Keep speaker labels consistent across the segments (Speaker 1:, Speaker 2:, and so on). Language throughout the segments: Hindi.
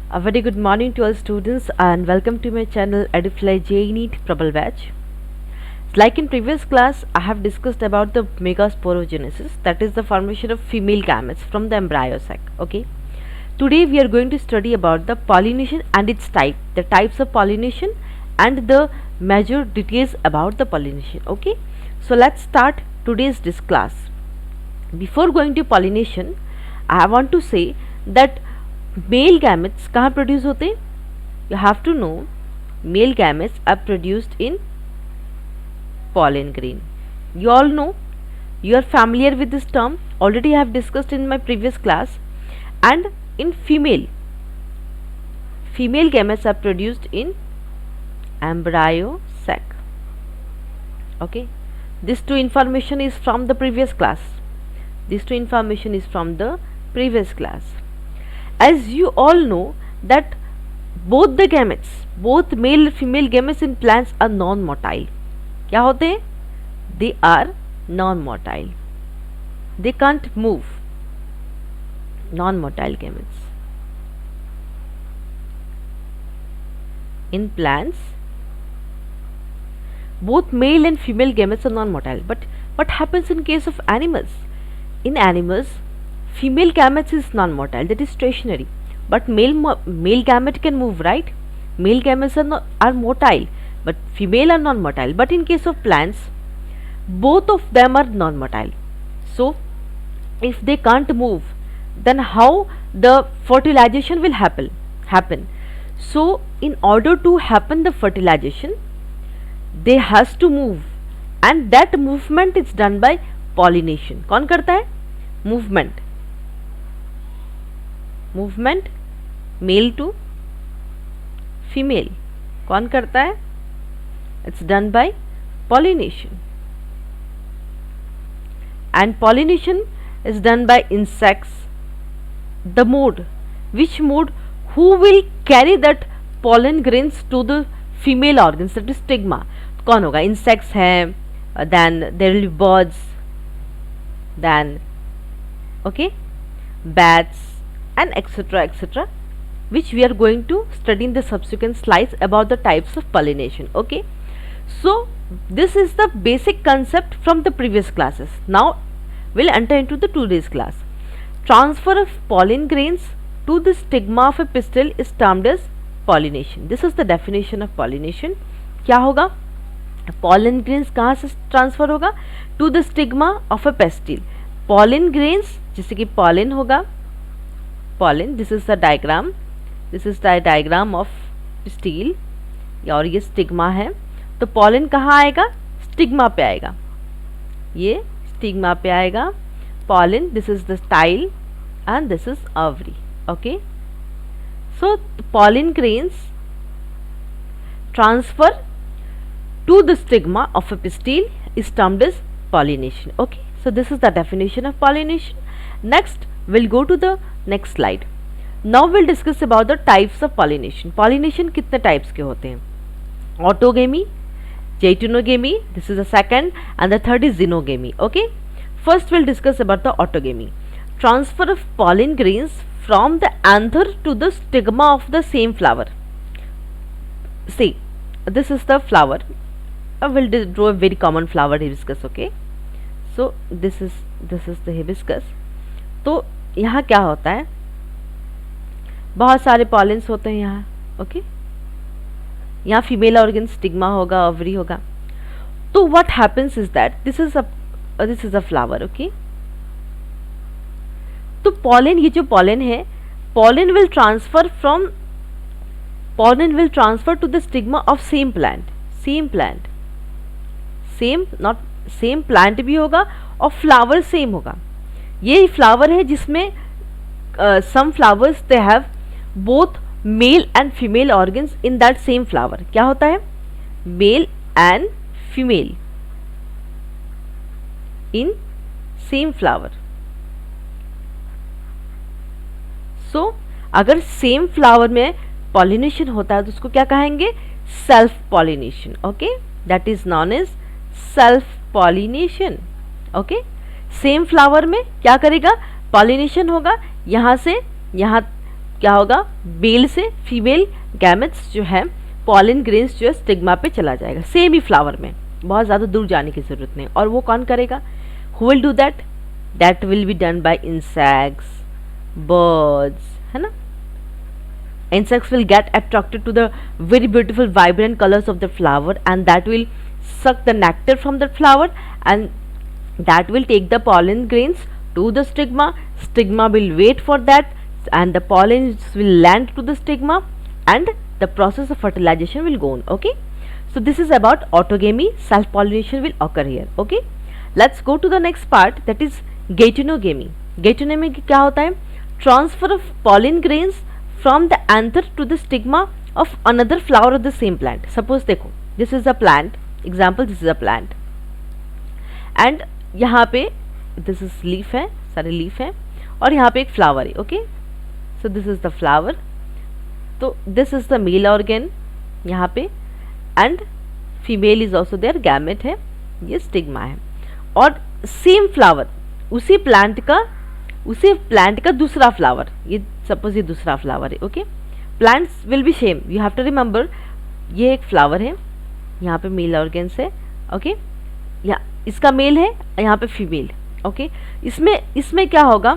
Speaker 1: A very good morning to all students and welcome to my channel Edify JNEET Prabal Batch. Like in previous class, I have discussed about the megasporogenesis, that is the formation of female gametes from the embryo sac. Okay. Today we are going to study about the pollination and its type, the types of pollination and the major details about the pollination. Okay. So let's start today's this class. Before going to pollination, I want to say that male gametes कहाँ प्रोड्यूस होते हैं? You have to know male gametes are produced in pollen grain. You all know, you are familiar with this term, already I have discussed in my previous class. And in female gametes are produced in embryo sac. Okay, this two information is from the previous class. As you all know that both the gametes, both male and female gametes in plants are non-motile. क्या होते हैं? They are non-motile. They can't move. Non-motile gametes. In plants, both male and female gametes are non-motile. But what happens in case of animals? In animals, female gametes is non-motile, that is stationary, but male gamete can move, right? Male gametes are motile, but female are non-motile. But in case of plants, both of them are non-motile. So if they can't move, then how the fertilization will happen? So in order to happen the fertilization, they has to move, and that movement is done by pollination. कौन करता है? movement मेल टू फीमेल कौन करता है? It's done by pollination. And pollination is done by insects. The mode, which mode, who will carry that pollen grains to the female organs, that is stigma? कौन होगा? Insects हैं, then there will be birds, then okay, bats and etc., which we are going to study in the subsequent slides about the types of pollination. Okay, so this is the basic concept from the previous classes. Now we'll enter into the today's class. Transfer of pollen grains to the stigma of a pistil is termed as pollination. This is the definition of pollination. क्या होगा? Pollen grains कहाँ से ट्रांसफर होगा? To the stigma of a pistil. Pollen grains, जैसे कि pollen होगा, pollen, this is the diagram of pistil, और ये स्टिग्मा है, तो pollen कहाँ आएगा? स्टिग्मा पे आएगा, ये स्टिग्मा पे आएगा pollen. This is the style and this is ovary. Okay, so pollen grains transfer to the stigma of a pistil is termed as pollination. Okay, so this is the definition of pollination. Next we'll go to the next slide. Now we'll discuss about the types of pollination. Pollination कितने types के होते हैं? Autogamy, Jejunogamy, this is the second, and the third is Xenogamy. Okay, first we'll discuss about the autogamy. Transfer of pollen grains from the anther to the stigma of the same flower. See, this is the flower. We'll draw a very common flower, hibiscus. Okay, so this is the hibiscus. तो यहाँ क्या होता है? बहुत सारे पॉलेंस होते हैं यहाँ. ओके, यहाँ फीमेल ऑर्गन, स्टिग्मा होगा, ओवरी होगा. तो what happens is that this is a flower. Okay, तो पॉलन, ये जो पॉलन है, pollen will transfer to the stigma of same plant भी होगा और फ्लावर सेम होगा. ये फ्लावर है जिसमें some flowers they have both male and female organs in that same flower. क्या होता है? Male and female in same flower. So अगर same flower में pollination होता है तो उसको क्या कहेंगे? Self pollination. Okay, that is known as self pollination. Okay, same flower में क्या करेगा? पॉलिनेशन होगा, यहाँ से यहाँ क्या होगा, मेल से फीमेल गैमेट्स जो है, पॉलन ग्रेन्स जो है स्टिग्मा पे चला जाएगा, सेम ही फ्लावर में, बहुत ज़्यादा दूर जाने की ज़रूरत नहीं। और वो कौन करेगा, who will do that, that will be done by insects, birds, है ना। Insects will get attracted to the very beautiful vibrant colors of the flower, and that will suck the nectar from the flower, and that will take the pollen grains to the stigma. Stigma will wait for that, and the pollens will land to the stigma, and the process of fertilization will go on. Okay, so this is about autogamy. Self pollination will occur here. Okay, let's go to the next part, that is geitonogamy. Geitonogamy क्या होता है, transfer of pollen grains from the anther to the stigma of another flower of the same plant. Suppose देखो, this is a plant, example this is a plant, and यहाँ पे this is leaf है, सारे leaf है, और यहाँ पे एक flower है. Okay, so this is the flower, तो this is the male organ यहाँ पे, and female is also there, gamete है, ये stigma है. और same flower, उसी प्लांट का दूसरा फ्लावर, ये सपोज ये दूसरा फ्लावर है. Okay, plants will be same, you have to remember, ये एक फ्लावर है, यहाँ पे मेल ऑर्गेन्स है. ओके, या इसका मेल है, यहाँ पे फीमेल. ओके, इसमें क्या होगा,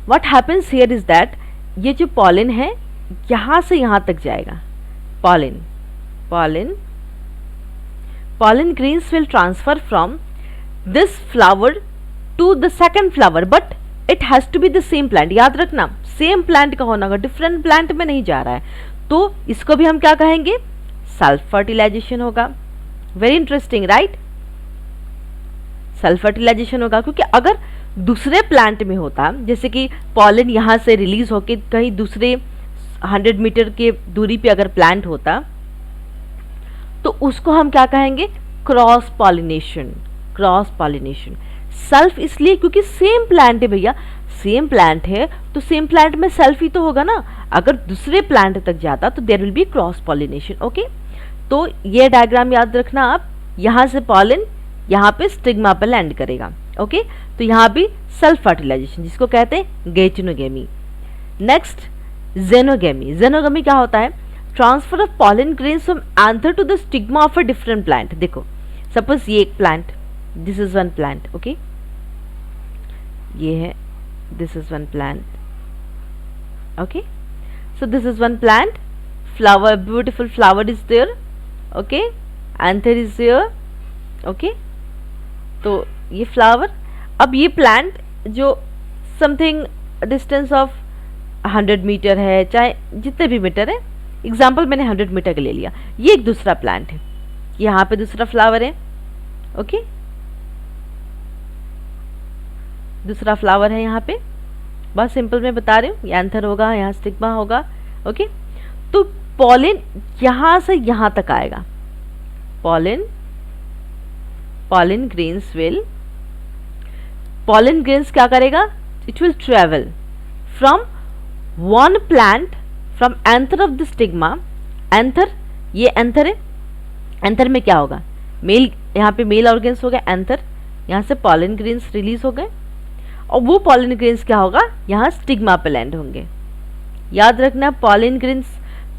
Speaker 1: what happens here is that, ये जो पॉलन है यहाँ से यहाँ तक जाएगा. pollen grains will transfer from this flower to the second flower, but it has to be the same plant. याद रखना, सेम प्लांट का होना होगा, डिफरेंट प्लांट में नहीं जा रहा है. तो इसको भी हम क्या कहेंगे, सेल्फ फर्टिलाइजेशन होगा. Very interesting, right. Self fertilization होगा, क्योंकि अगर दूसरे प्लांट में होता, जैसे कि पॉलन यहाँ से रिलीज होके कहीं दूसरे 100 मीटर के दूरी पे अगर प्लांट होता, तो उसको हम क्या कहेंगे, क्रॉस पॉलिनेशन. सेल्फ इसलिए क्योंकि सेम प्लांट है भैया, सेम प्लांट है तो सेम प्लांट में सेल्फ ही तो होगा ना. अगर दूसरे प्लांट तक जाता तो there will be cross pollination. Okay, तो ये डायग्राम याद रखना आप, यहाँ से पॉलन यहाँ पे स्टिग्मा पे लैंड करेगा. ओके, तो यहाँ भी सेल्फ फर्टिलाइजेशन, जिसको कहते हैं गैइटोनोगेमी. नेक्स्ट जेनोगेमी क्या होता है, transfer of pollen grains from anther to the stigma of a different plant. देखो, सपोज ये एक plant, this is one plant. Okay, ये है, this is one plant. Okay, so this is one plant, flower, beautiful flower is there. Okay, anther is there. Okay, तो ये flower, अब ये plant जो something distance of 100 मीटर है, चाहे जितने भी मीटर है, एग्जाम्पल मैंने 100 मीटर का ले लिया. ये एक दूसरा प्लांट है, यहाँ पे दूसरा फ्लावर है. ओके, दूसरा फ्लावर है यहाँ पे, बहुत सिंपल मैं बता रही हूँ, एंथर होगा, यहाँ स्टिग्मा होगा. ओके, तो पॉलन यहाँ से यहाँ तक आएगा. pollen grains क्या करेगा, it will travel from one plant from anther of the stigma. anther, ये एंथर है, एंथर में क्या होगा, मेल, यहाँ पे मेल ऑर्गेन्स हो गए एंथर, यहाँ से पॉलन ग्रेन्स रिलीज हो गए, और वो पॉलन ग्रेन्स क्या होगा, यहाँ स्टिग्मा पे लैंड होंगे. याद रखना, पॉलन ग्रेन्स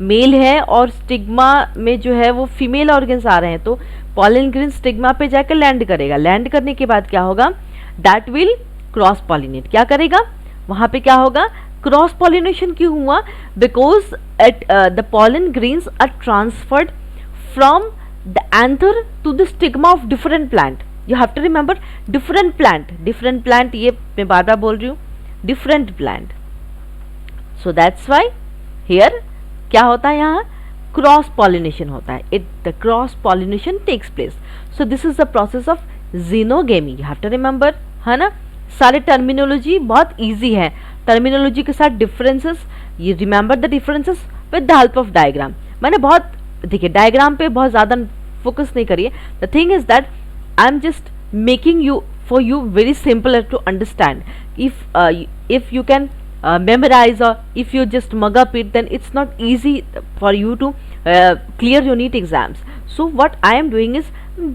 Speaker 1: मेल है और स्टिग्मा में जो है वो फीमेल ऑर्गेन्स आ रहे हैं, तो पॉलन ग्रेन स्टिग्मा पे जाकर लैंड करेगा. लैंड करने के बाद क्या होगा, दैट विल क्रॉस पॉलिनेट. क्या करेगा, वहां पे क्या होगा, क्रॉस पॉलिनेशन क्यों हुआ, because the pollen grains are transferred from the anther to the stigma of different plant. You have to remember, different plant, ये मैं बार बार बोल रही हूँ, different plant. So that's why here क्या होता है, यहाँ क्रॉस पॉलिनेशन होता है. The cross pollination takes place. So this is the process of xenogamy. You have to remember, है ना. सारे टर्मिनोलॉजी बहुत इजी है, टर्मिनोलॉजी के साथ डिफरेंसेस, ये remember the differences with the help of diagram. मैंने बहुत, देखिए डायग्राम पे बहुत ज़्यादा फोकस नहीं करिए. The thing is that I am just making you for you very simpler to understand. If you can memorize, or if you just mug up it, then it's not easy for you to clear your NEET exams. So what I am doing is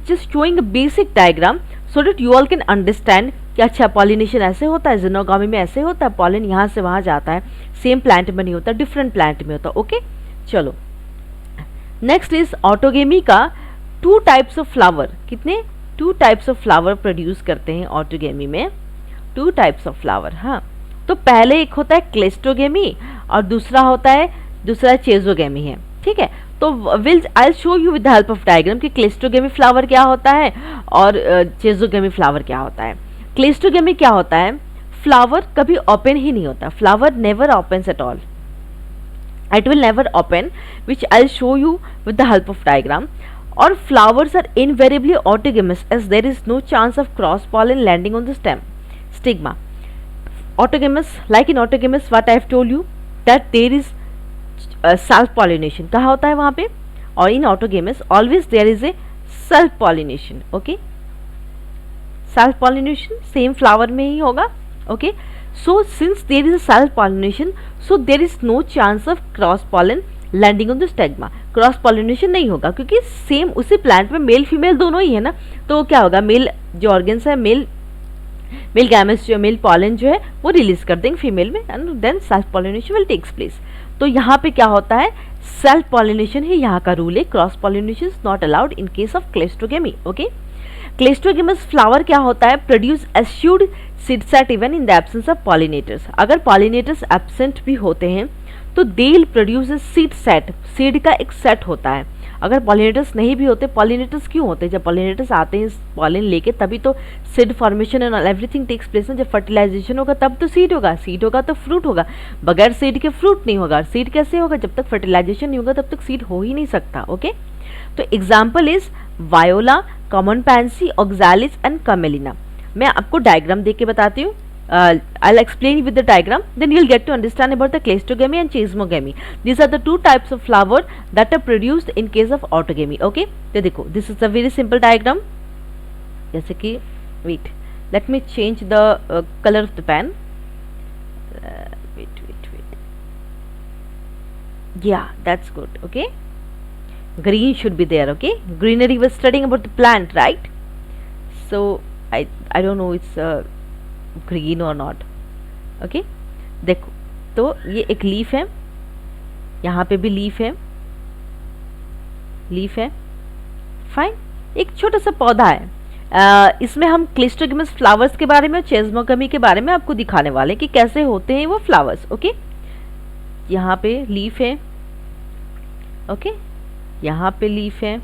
Speaker 1: just showing a basic diagram so that you all can understand कि अच्छा पॉलिनेशन ऐसे होता है, जिनोगामी में ऐसे होता है, पॉलन यहाँ से वहाँ जाता है, सेम प्लांट में नहीं होता, डिफरेंट प्लांट में होता। ओके चलो नेक्स्ट इज ऑटोगेमी का 2 टाइप्स ऑफ फ्लावर। कितने? 2 टाइप्स ऑफ फ्लावर प्रोड्यूस करते हैं ऑटोगेमी में, 2 टाइप्स ऑफ फ्लावर। हाँ तो पहले एक होता है क्लेस्टोगेमी और दूसरा चेजोगेमी है। ठीक है तो I show you with the help of diagram कि क्लेस्टोगेमी फ्लावर क्या होता है और चेजोगेमी फ्लावर क्या होता है। क्लेस्टोगेमी क्या होता है? फ्लावर कभी ओपन ही नहीं होता, flower never opens at all, it will never open, which I'll show you with the help of diagram. Or flowers are invariably autogamous as there is no chance of cross pollen landing on the stigma. Autogamous, like in autogamous what I have told you that there is self pollination. कहाँ होता है वहाँ पे? और in autogamous always there is a self pollination. Okay, self pollination same flower में ही होगा. Okay, so since there is a self pollination, so there is no chance of cross pollen landing on the stigma. Cross pollination नहीं होगा क्योंकि सेम उसी प्लांट में मेल फीमेल दोनों ही है ना, तो क्या होगा, मेल जो ऑर्गन्स है, मेल गैमेट्स जो मेल पॉलन जो है वो रिलीज कर देंगे फीमेल में and then self pollination will takes place. तो यहाँ पे क्या होता है, सेल्फ पॉलिनेशन ही यहाँ का रूल है, cross pollination is not allowed in case of cleistogamy. Okay, cleistogamous flower क्या होता है, produce assured seed set even in the absence of pollinators. अगर पॉलिनेटर्स एब्सेंट भी होते हैं तो they will produce seed set, seed का एक सेट होता है. अगर पॉलिनेटर्स नहीं भी होते, पॉलिनेटर्स क्यों होते हैं, जब पॉलिनेटर्स आते हैं पॉलिन लेके तभी तो seed formation and everything takes place ना. जब फर्टिलाइजेशन होगा तब तो सीड होगा, सीड होगा तो फ्रूट होगा, बगैर सीड के फ्रूट नहीं होगा. सीड कैसे होगा, जब तक फर्टिलाइजेशन नहीं होगा तब तक सीड हो ही नहीं सकता. ओके, तो example is viola, common pansy, oxalis and commelina. मैं आपको डायग्राम देख के बताती हूँ. I'll explain with the diagram, then you'll get to understand about the cleistogamy and chesmogamy. These are the 2 types of flower that are produced in case of autogamy. Okay, तो देखो, this is a very simple diagram. जैसे कि wait, let me change the color of the pen. Wait. Yeah, that's good. Okay, green should be there. Okay, greenery was studying about the plant, right? So I don't know it's green और नॉट. ओके, देखो तो ये एक लीफ है, यहाँ पे भी लीफ है, फाइन. एक छोटा सा पौधा है. इसमें हम क्लेस्टोगेमस फ्लावर्स के बारे में और चेस्मोगमी के बारे में आपको दिखाने वाले हैं कि कैसे होते हैं वो फ्लावर्स. ओके, यहाँ पे लीफ है. ओके, यहाँ पे लीफ है.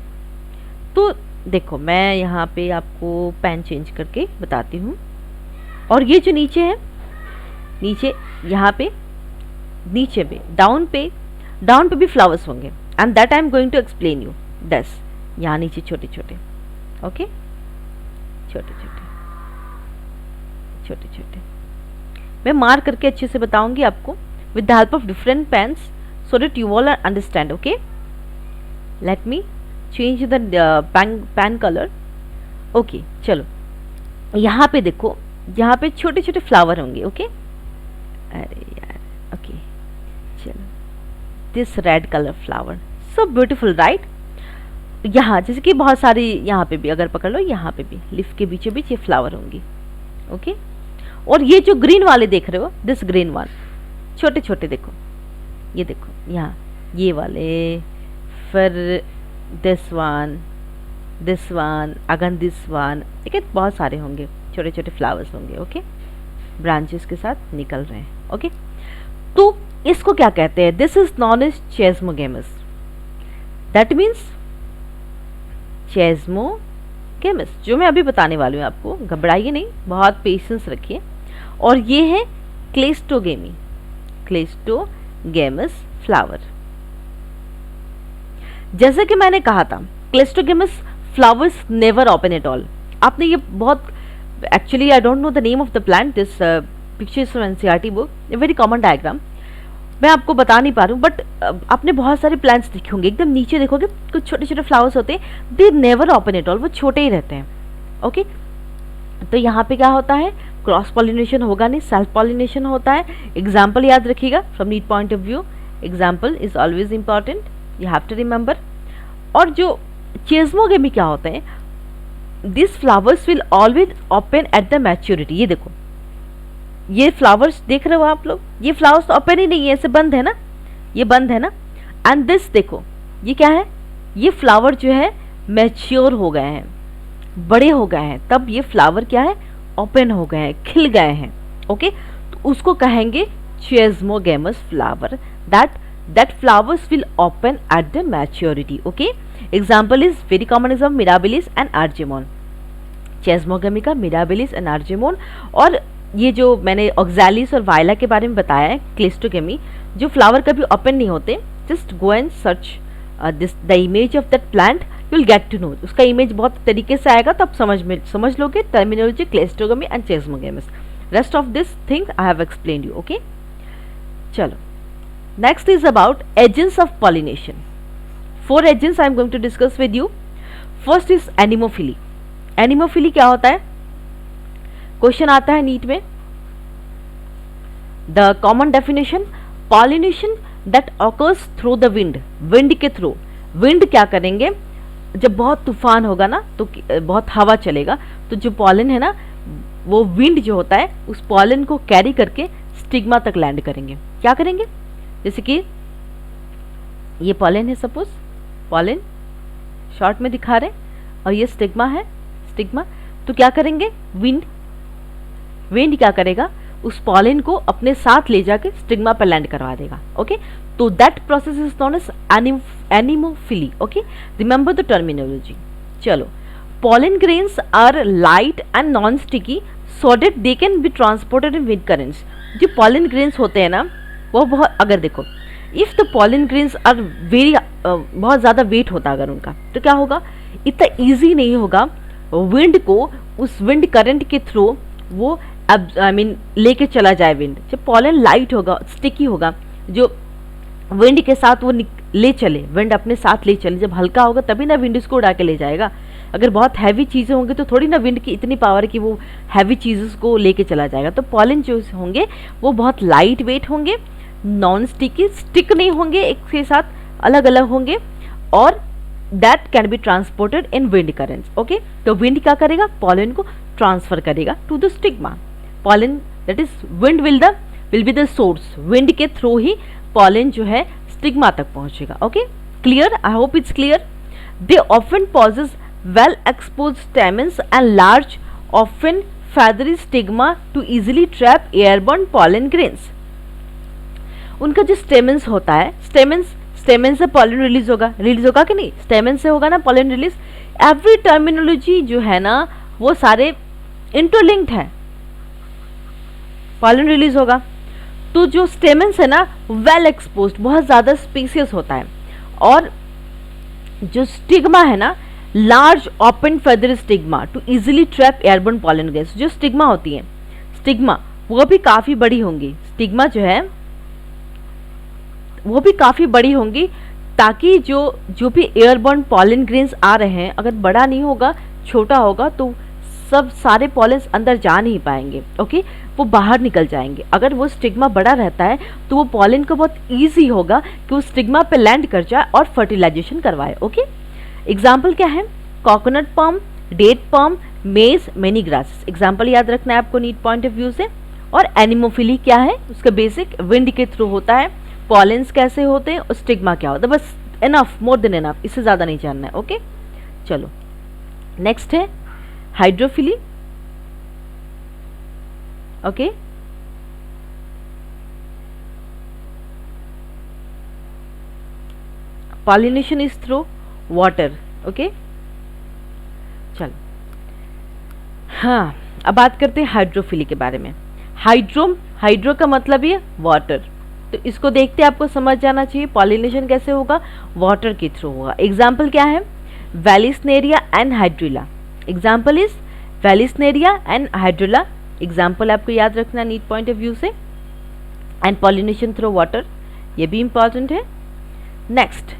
Speaker 1: तो देखो मैं यहाँ पे आपको पेन चेंज करके बताती हूँ. और ये जो नीचे है, नीचे यहाँ पे, नीचे पे डाउन पे भी फ्लावर्स होंगे and that I am going to explain you. 10 यहाँ नीचे छोटे छोटे. ओके, छोटे मैं मार्क करके अच्छे से बताऊंगी आपको with the help of different pens so that you all understand. Okay, let me change the pen colour. ओके, चलो यहाँ पे देखो, यहाँ पे छोटे छोटे फ्लावर होंगे. ओके, अरे यार. ओके, चलो this red colour flower so beautiful right. यहाँ जैसे कि बहुत सारी, यहाँ पे भी अगर पकड़ लो, यहाँ पे भी लीफ के बीचों बीच ये फ्लावर होंगी. ओके, और ये जो ग्रीन वाले देख रहे हो, दिस ग्रीन वन, छोटे छोटे देखो, ये देखो यहाँ ये वाले, फिर दिस वन अगन दिस वन. ठीक है, बहुत सारे होंगे, छोटे छोटे फ्लावर्स होंगे. ओके, ब्रांचेस के साथ निकल रहे हैं. ओके, तो इसको क्या कहते हैं, this is known as chasmogamous. That means chasmogamous जो मैं अभी बताने वाली हूँ आपको, घबराइए नहीं, बहुत पेशेंस रखिए. और ये है क्लेस्टोगेमी, क्लेस्टोगेमस फ्लावर. जैसे कि मैंने कहा था, क्लेस्टोगेमस flowers never open at all. आपने ये बहुत, actually I don't know the name of the plant, this picture is from NCERT book, a very common diagram. मैं आपको बता नहीं पा रही हूँ, बट आपने बहुत सारे प्लांट्स देखे होंगे, एकदम नीचे देखोगे कुछ छोटे छोटे फ्लावर्स होते हैं, they never open at all, वो छोटे ही रहते हैं. ओके, तो यहाँ पे क्या होता है, क्रॉस पॉलिनेशन होगा नहीं, सेल्फ पॉलिनेशन होता है. एग्जाम्पल याद रखिएगा, from NEET point of view example is always important, you have to remember. और जो चेस्मोगेमी क्या होते हैं, this flowers will always open at the maturity. ये देखो, ये फ्लावर्स देख रहे हो आप लोग, ये फ्लावर्स तो ओपन ही नहीं है, ऐसे बंद है ना, ये बंद है ना। एंड दिस देखो, ये क्या है, ये फ्लावर जो है मैच्योर हो गए हैं, बड़े हो गए हैं, तब ये फ्लावर क्या है, ओपन हो गए हैं, खिल गए हैं। ओके, तो उसको कहेंगे chasmogamous flower, that flowers will open at the maturity. Okay, example is very common is of mirabilis and argemone, chasmogamic, mirabilis and argemone. और ये जो मैंने ऑक्सैलिस और वायला के बारे में बताया है, क्लिस्टोगेमी, जो फ्लावर कभी ओपन नहीं होते, just go and search this the image of that plant, you will get to know. उसका इमेज बहुत तरीके से आएगा तो आप समझ लोगे terminology cleistogamy and chasmogamous. Rest of this thing I have explained you. Okay, चलो next is about agents of pollination. 4 agents I am going to discuss with you. First is anemophily. Anemophily क्या होता है, क्वेश्चन आता है नीट में। The common definition, pollination that occurs through the wind. Wind के थ्रू, विंड क्या करेंगे, जब बहुत तूफान होगा ना, तो बहुत हवा चलेगा, तो जो पॉलन है ना, वो विंड जो होता है उस पॉलन को कैरी करके स्टिग्मा तक लैंड करेंगे। क्या करेंगे, जैसे कि ये पॉलन है, सपोज पॉलन शॉर्ट में दिखा रहे, और ये स्टिग्मा है, स्टिग्मा, तो क्या करेंगे, विंड क्या करेगा, उस पॉलन को अपने साथ ले जाके स्टिग्मा पर लैंड करवा देगा। ओके, तो that process is known as anemophily. Okay, remember the terminology. चलो, pollen grains are light and non sticky so that they can be transported in wind currents. जो पॉलन ग्रेन्स होते हैं ना, वो बहुत, अगर देखो, if the pollen grains are very, बहुत ज़्यादा वेट होता अगर उनका, तो क्या होगा, इतना ईजी नहीं होगा विंड को उस विंड करंट के थ्रू वो लेके चला जाए विंड। जब पॉलन लाइट होगा, स्टिकी होगा, जो विंड के साथ वो ले चले, विंड अपने साथ ले चले, जब हल्का होगा तभी ना विंड इसको उड़ा के ले जाएगा। अगर बहुत हैवी चीज़ें होंगी तो थोड़ी ना विंड की इतनी पावर है कि वो हैवी चीज़ को लेके चला जाएगा। तो पॉलन जो होंगे वो बहुत लाइट वेट होंगे, नॉन स्टिकी, स्टिक नहीं होंगे, एक के साथ अलग अलग होंगे, और that can be transported in wind currents. Okay, तो विंड क्या करेगा, पॉलन को ट्रांसफर करेगा to the stigma. Pollen that is wind will be the source, wind के थ्रू ही पॉलन जो है स्टिग्मा तक पहुंचेगा। Okay, clear, I hope it's clear. They often possess well exposed stamens and large often feathery stigma to easily trap airborne pollen grains. उनका जो स्टेमेंस होता है, स्टेमेन से पॉलन रिलीज होगा कि नहीं, स्टेमेन से होगा ना पॉलन रिलीज। एवरी टर्मिनोलॉजी जो है ना वो सारे इंटरलिंक्ड है, पॉलन रिलीज होगा। तो जो स्टेमेंस है ना वेल एक्सपोज्ड, बहुत ज़्यादा स्पेसियस होता है, और जो स्टिग्मा है ना large open feather stigma to easily trap airborne pollen grains. जो स्टिग्मा होती है, स्टिग्मा वो भी काफ़ी बड़ी होंगी, स्टिग्मा जो है वो भी काफ़ी बड़ी होंगी, ताकि जो भी एयरबोर्न पॉलन ग्रेन्स आ रहे हैं, अगर बड़ा नहीं होगा, छोटा होगा, तो सब सारे पॉलेंस अंदर जा नहीं पाएंगे। ओके, वो बाहर निकल जाएंगे। अगर वो स्टिग्मा बड़ा रहता है तो वो पॉलन को बहुत ईजी होगा कि वो स्टिग्मा पे लैंड कर जाए और फर्टिलाइजेशन करवाए। ओके, एग्जाम्पल क्या है, कोकोनट पाम, डेट पाम, मेज, मेनी ग्रासेस। एग्जाम्पल याद रखना है आपको नीट पॉइंट ऑफ व्यू से। और एनिमोफिली क्या है, उसका बेसिक विंड के थ्रू होता है, पॉलेंस कैसे होते हैं और स्टिग्मा क्या होता है, बस इनफ, मोर देन इनफ, इससे ज़्यादा नहीं जानना है। ओके, चलो नेक्स्ट है hydrophily. Okay, pollination is through water. Okay, चलो हाँ, अब बात करते हैं हाइड्रोफिली के बारे में। हाइड्रो का मतलब ये वाटर, तो इसको देखते आपको समझ जाना चाहिए पॉलिनेशन कैसे होगा, वाटर के थ्रू होगा। एग्जाम्पल क्या है, Vallisneria and hydrilla. Example is Vallisneria and hydrilla. Example आपको याद रखना नीट पॉइंट ऑफ व्यू से। एंड पॉलिनेशन थ्रू वाटर, ये भी इंपॉर्टेंट है। Next,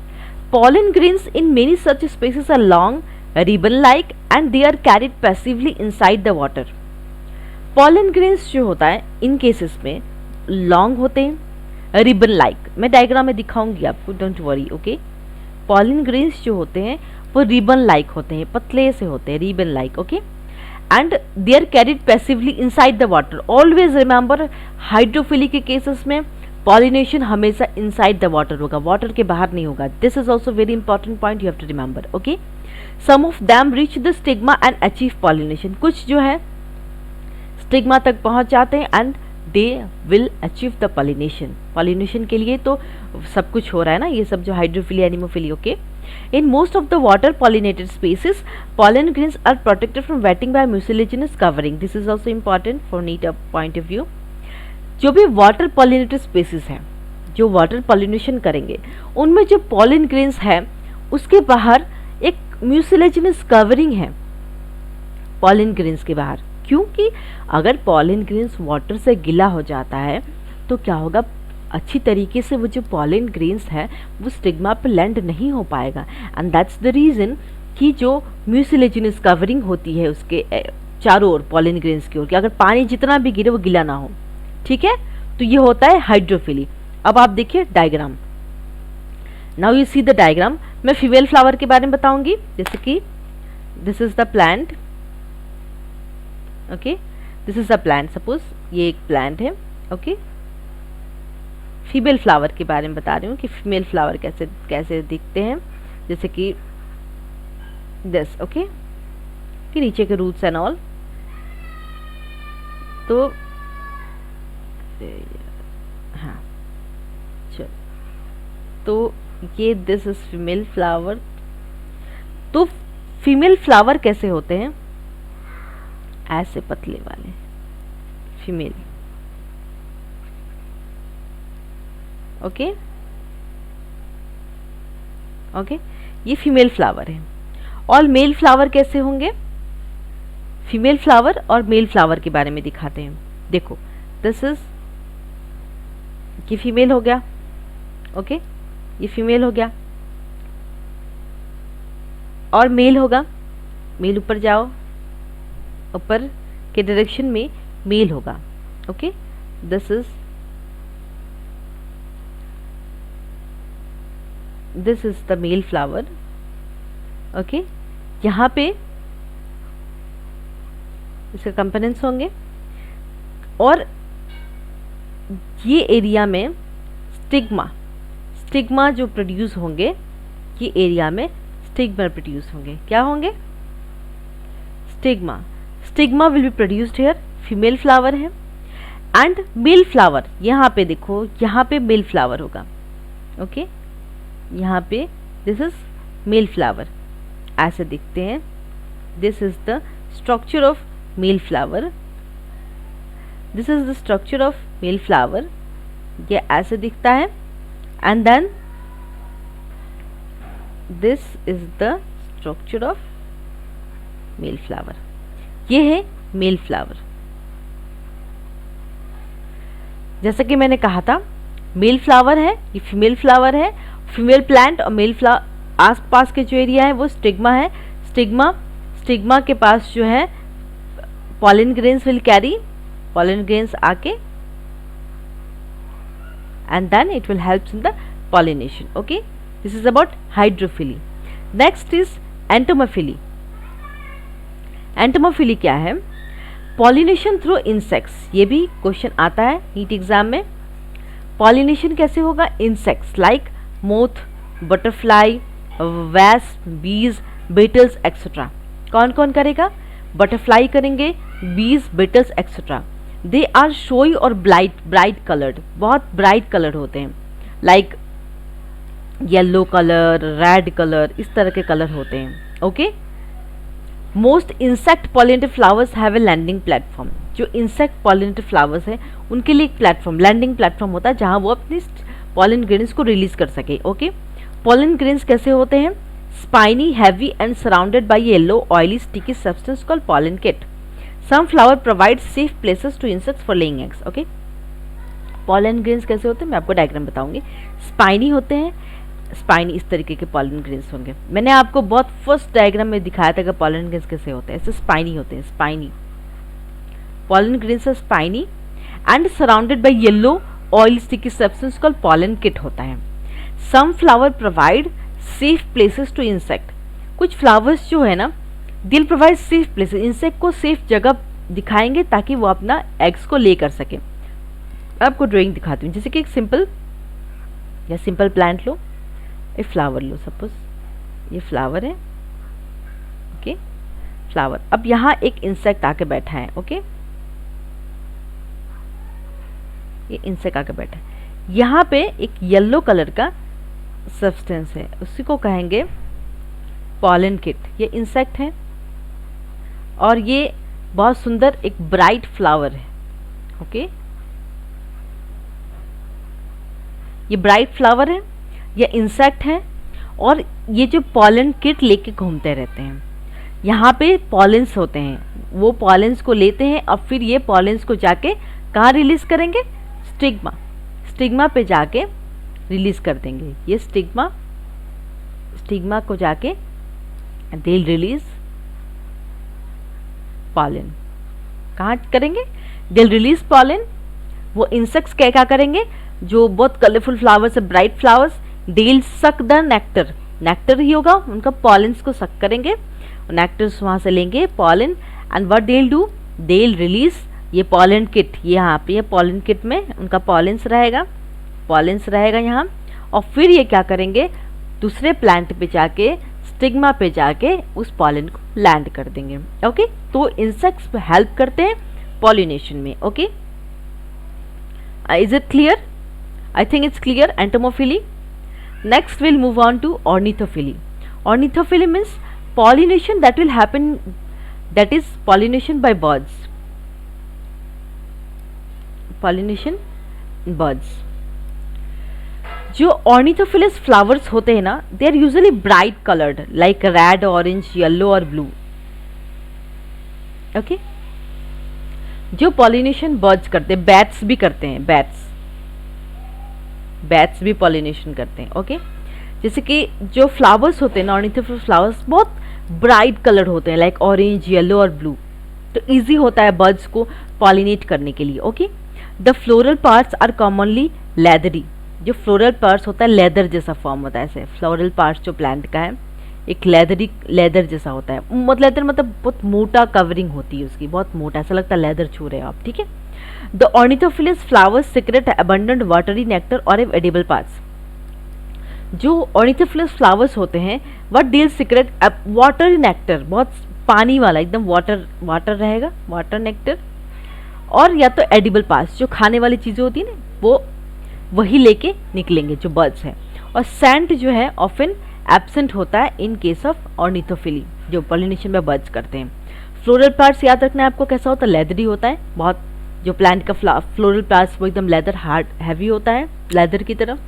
Speaker 1: pollen grains in many such species are long, ribbon-like, and they are carried passively inside the water. pollen grains जो होता है इन केसेस में लॉन्ग होते हैं, रिबन लाइक, मैं डायग्राम में दिखाऊंगी आपको, don't worry. Okay, pollen grains जो होते हैं वो वो रिबन लाइक होते हैं, पतले से होते हैं, ribbon like, okay. And they are carried passively inside the water. Always remember, hydrophily के केसेस में पॉलिनेशन हमेशा इनसाइड द वाटर होगा, वाटर के बाहर नहीं होगा। This is also very important point, you have to remember, okay. Some of them reach the stigma and achieve pollination. कुछ जो है स्टिग्मा तक पहुंच जाते हैं and they will achieve the pollination. Pollination के लिए तो सब कुछ हो रहा है ना, ये सब जो hydrophily, anemophily, okay. In most of the water pollinated species, pollen grains are protected from wetting by mucilaginous covering. This is also important for neat point of view. जो भी water pollinated species हैं, जो water pollination करेंगे, उनमें जो pollen grains है, उसके बाहर एक mucilaginous covering है, pollen grains के बाहर। क्योंकि अगर pollen grains water से गिला हो जाता है तो क्या होगा, अच्छी तरीके से वो जो पॉलिन ग्रेन्स है वो स्टिग्मा पे लैंड नहीं हो पाएगा। एंड दैट्स द रीज़न कि जो म्यूसिलेजिनस कवरिंग होती है उसके चारों ओर पॉलिन ग्रेन्स की ओर, कि अगर पानी जितना भी गिरे वो गिला ना हो, ठीक है। तो ये होता है हाइड्रोफिली। अब आप देखिए diagram, now you see the diagram. मैं फीमेल फ्लावर के बारे में बताऊंगी, जैसे कि this is the plant, okay, this is the plant, suppose ये एक प्लांट है, ओके। फीमेल फ्लावर के बारे में बता रही हूँ कि फीमेल फ्लावर कैसे कैसे दिखते हैं, जैसे कि दिस, ओके, कि नीचे के रूट्स एंड ऑल। तो हाँ चलो, तो ये दिस इज फीमेल फ्लावर। तो फीमेल फ्लावर कैसे होते हैं, ऐसे पतले वाले फीमेल, ओके ओके, ये फीमेल फ्लावर है। और मेल फ्लावर कैसे होंगे, फीमेल फ्लावर और मेल फ्लावर के बारे में दिखाते हैं। देखो दिस इज, ये फीमेल हो गया, ओके, ये फीमेल हो गया, और मेल होगा, मेल ऊपर जाओ, ऊपर के डायरेक्शन में मेल होगा, okay. This is the male flower, okay. यहाँ पे इसके कंपोनेंट्स होंगे, और ये एरिया में स्टिग्मा जो प्रोड्यूस होंगे, ये एरिया में स्टिग्मा प्रोड्यूस होंगे। क्या होंगे, stigma will be produced here, female flower है। एंड मेल फ्लावर, यहाँ पे देखो, यहाँ पे मेल फ्लावर होगा, ओके, यहाँ पे दिस इज मेल फ्लावर, ऐसे दिखते हैं। This is the structure of male flower, this is the structure of male flower, ये ऐसे दिखता है। And then this is the structure of male flower, ये है मेल फ्लावर। जैसा कि मैंने कहा था, मेल फ्लावर है, ये फीमेल फ्लावर है। फीमेल प्लांट और मेल फ्लावर आसपास के जो एरिया है वो स्टिग्मा है। स्टिग्मा के पास जो है pollen grains will carry, pollen grains आके and then it will help in the pollination, okay. This is about hydrophily. Next is entomophily. Entomophily क्या है, पॉलिनेशन थ्रू इंसेक्ट्स। ये भी क्वेश्चन आता है नीट एग्जाम में। पॉलिनेशन कैसे होगा, insects like moth, butterfly, wasp, bees, beetles etcetera. कौन कौन करेगा, बटरफ्लाई करेंगे, bees, beetles etcetera. They are showy और ब्राइट कलर्ड, बहुत ब्राइट कलर होते हैं, like yellow colour, red colour, इस तरह के कलर होते हैं, okay. Most insect pollinated flowers have a landing platform. जो इंसेक्ट पॉलिनेटेड फ्लावर्स है उनके लिए एक प्लेटफॉर्म, लैंडिंग प्लेटफॉर्म होता है जहां वो अपनी पॉलिन ग्रेन्स को रिलीज कर सके, ओके। पॉलिन ग्रेन्स कैसे होते हैं, spiny, heavy and surrounded by yellow oily sticky substance called pollenkitt. Some flower provide safe places to insects for laying eggs, okay. Pollen grains कैसे होते हैं मैं आपको डायग्राम बताऊंगी। स्पाइनी होते हैं, स्पाइनी इस तरीके के पॉलिन ग्रेन्स होंगे। मैंने आपको बहुत फर्स्ट डायग्राम में दिखाया था कि पॉलिन ग्रेन्स कैसे होते हैं, ऐसे स्पाइनी होते हैं, spiny pollen grains are spiny and surrounded by yellow oil sticky substance called pollenkitt होता है। Some flower provide safe places to insect, कुछ फ्लावर्स जो है ना, they'll provide safe place, insect को सेफ जगह दिखाएंगे ताकि वो अपना एग्स को ले कर सके। आपको ड्राइंग दिखाती हूँ, जैसे कि एक सिंपल प्लांट लो, एक फ्लावर लो, सपोज ये फ्लावर है, ओके फ्लावर। अब यहाँ एक इंसेक्ट आके बैठा है, ओके ये इंसेक्ट आके बैठा है। यहाँ पे एक येलो कलर का सब्सटेंस है, उसी को कहेंगे पॉलन किट। ये इंसेक्ट है और ये बहुत सुंदर एक ब्राइट फ्लावर है, ओके ये ब्राइट फ्लावर है, ये इंसेक्ट है और ये जो पॉलन किट लेके घूमते रहते हैं। यहाँ पे पॉलेंस होते हैं, वो पॉलेंस को लेते हैं और फिर ये पॉलेंस को जाके कहाँ रिलीज करेंगे, स्टिग्मा पे जाके रिलीज कर देंगे। ये स्टिग्मा को जाके दे रिलीज पॉलन। कहाँ करेंगे, दे रिलीज पॉलन। वो इंसेक्ट्स क्या करेंगे, जो बहुत कलरफुल फ्लावर्स है, bright flowers, they suck the nectar ही होगा, उनका पॉलेंस को सक करेंगे, नेक्टर्स वहां से लेंगे pollen, and what they will do, they will release ये पॉलन किट। ये यहाँ पे ये पॉलन किट में उनका पॉलेंस रहेगा यहाँ, और फिर ये क्या करेंगे, दूसरे प्लांट पे जाके स्टिग्मा पे जाके उस पॉलन को लैंड कर देंगे, ओके। तो इंसेक्ट्स हेल्प करते हैं पॉलिनेशन में, okay. Is it clear? I think it's clear. Entomophily. Next we'll move on to ornithophily. Ornithophily means pollination that will happen, that is pollination by birds. Pollination birds. जो ornithophilous flowers होते हैं ना, they are usually bright colored like red, orange, yellow और blue. Okay? जो pollination birds करते हैं, bats भी करते हैं, बैट्स भी पॉलिनेशन करते हैं, ओके। जैसे कि जो फ्लावर्स होते हैं ना, ऑर्निथोफिलस फ्लावर्स बहुत ब्राइट कलर होते हैं लाइक ऑरेंज, येलो और ब्लू, तो इजी होता है बर्ड्स को पॉलिनेट करने के लिए, ओके। The floral parts are commonly leathery. जो फ्लोरल पार्ट्स होता है लेदर जैसा फॉर्म होता है, ऐसे फ्लोरल पार्ट्स जो प्लांट का है एक लेदर जैसा होता है, लेदर मतलब बहुत मोटा कवरिंग होती है उसकी, बहुत मोटा, ऐसा लगता है लेदर छू रहे हो आप, ठीक है। The ornithophilous flowers secrete abundant watery nectar और edible parts. जो ornithophilous flowers होते हैं what they'll secrete watery nectar, बहुत पानी वाला एकदम वाटर रहेगा, वाटर नेक्टर, और या तो edible parts जो खाने वाली चीज़ें होती है ना, वो वही लेके निकलेंगे जो बर्ड्स हैं। और scent जो है often absent होता है in case of ornithophily, जो pollination में बर्ड्स करते हैं। फ्लोरल पार्ट्स याद रखना है आपको, कैसा होता है, लेदरी होता है बहुत। जो प्लांट का फ्लोरल पार्ट्स वो एकदम लेदर हार्ड हैवी होता है, लेदर की तरह।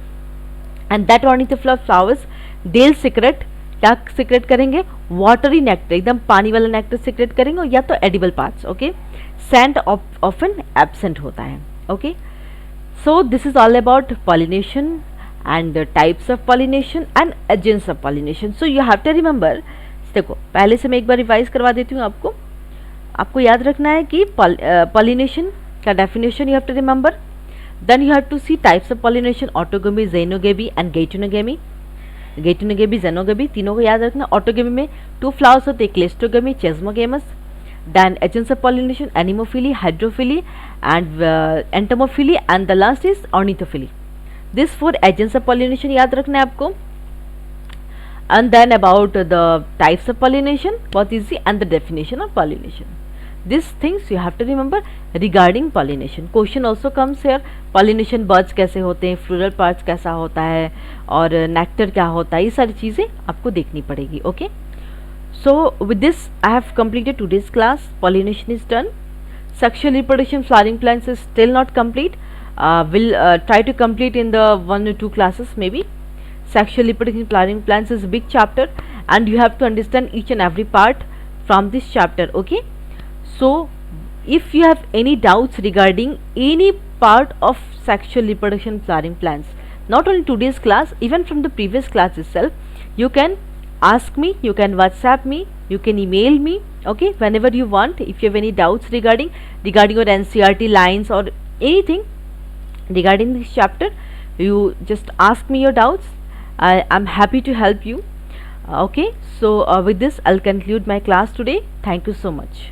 Speaker 1: And that ornithophilous flowers they'll secrete, क्या सिक्रेट करेंगे, वाटरी नेक्टर, एकदम पानी वाला नेक्टर सिक्रेट करेंगे, या तो edible parts, okay. Scent often absent होता है, okay. So this is all about pollination and types of pollination and agents of pollination. So you have to remember, देखो पहले से मैं एक बार रिवाइज करवा देती हूँ आपको याद रखना है कि पॉलिनेशन का definition you have to remember, then you have to see types of pollination, autogamy, xenogamy and geitonogamy, xenogamy, तीनों को याद रखना। ऑटोगेमी में 2 फ्लावर्स होते हैं, cleistogamy, chasmogamous. Then agents of pollination, anemophily, hydrophily and entomophily, and the last is ornithophily. This 4 agents of pollination याद रखना है आपको। And then about the types of pollination, बहुत easy, and the definition of pollination. These things you have to remember regarding pollination. Question also comes here. Pollination birds कैसे होते हैं, floral parts कैसा होता है, और nectar क्या होता है, ये सारी चीज़ें आपको देखनी पड़ेगी, okay? So with this I have completed today's class. Pollination is done. Sexual reproduction flowering plants is still not complete. We'll try to complete in the 1 or 2 classes maybe. Sexual reproduction flowering plants is a big chapter and you have to understand each and every part from this chapter, okay? So if you have any doubts regarding any part of sexual reproduction flowering plants, not only today's class, even from the previous class itself, you can ask me, you can WhatsApp me, you can email me, okay, whenever you want. If you have any doubts regarding your NCERT lines or anything regarding this chapter, you just ask me your doubts. I am happy to help you. Okay, so with this I'll conclude my class today. Thank you so much.